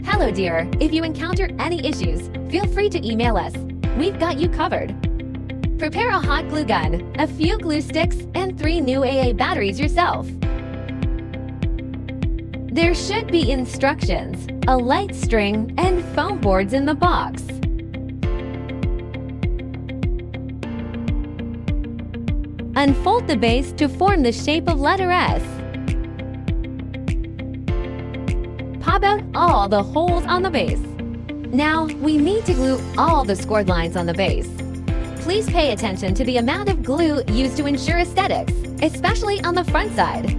Hello dear, if you encounter any issues, feel free to email us. We've got you covered. Prepare a hot glue gun, a few glue sticks, and 3 new AA batteries yourself. There should be instructions, a light string, and foam boards in the box. Unfold the base to form the shape of letter S. Pop out all the holes on the base. Now, we need to glue all the scored lines on the base. Please pay attention to the amount of glue used to ensure aesthetics, especially on the front side.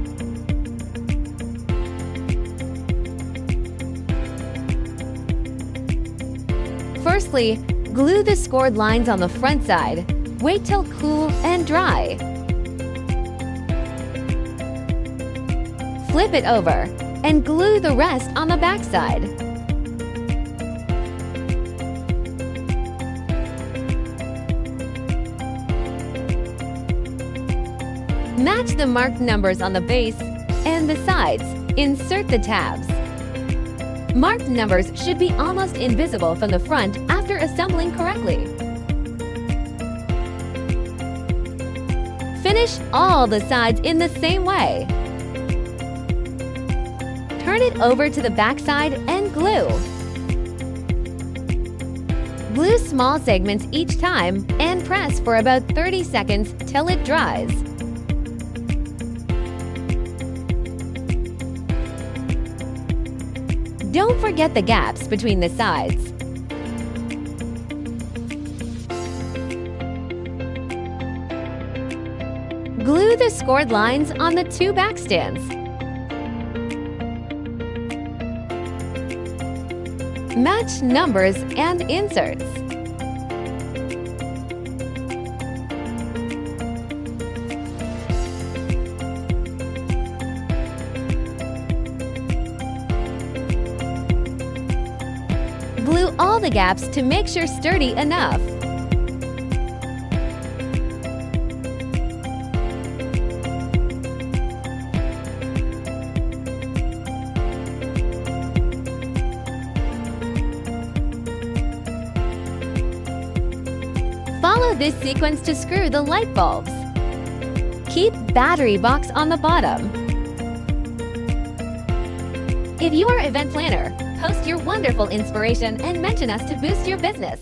Firstly, glue the scored lines on the front side. Wait till cool and dry. Flip it over and glue the rest on the back side. Match the marked numbers on the base and the sides. Insert the tabs. Marked numbers should be almost invisible from the front after assembling correctly. Finish all the sides in the same way. Turn it over to the back side and glue. Glue small segments each time and press for about 30 seconds till it dries. Don't forget the gaps between the sides. Glue the scored lines on the 2 back stands. Match numbers and inserts. Glue all the gaps to make sure sturdy enough. Follow this sequence to screw the light bulbs. Keep battery box on the bottom. If you are an event planner, post your wonderful inspiration and mention us to boost your business.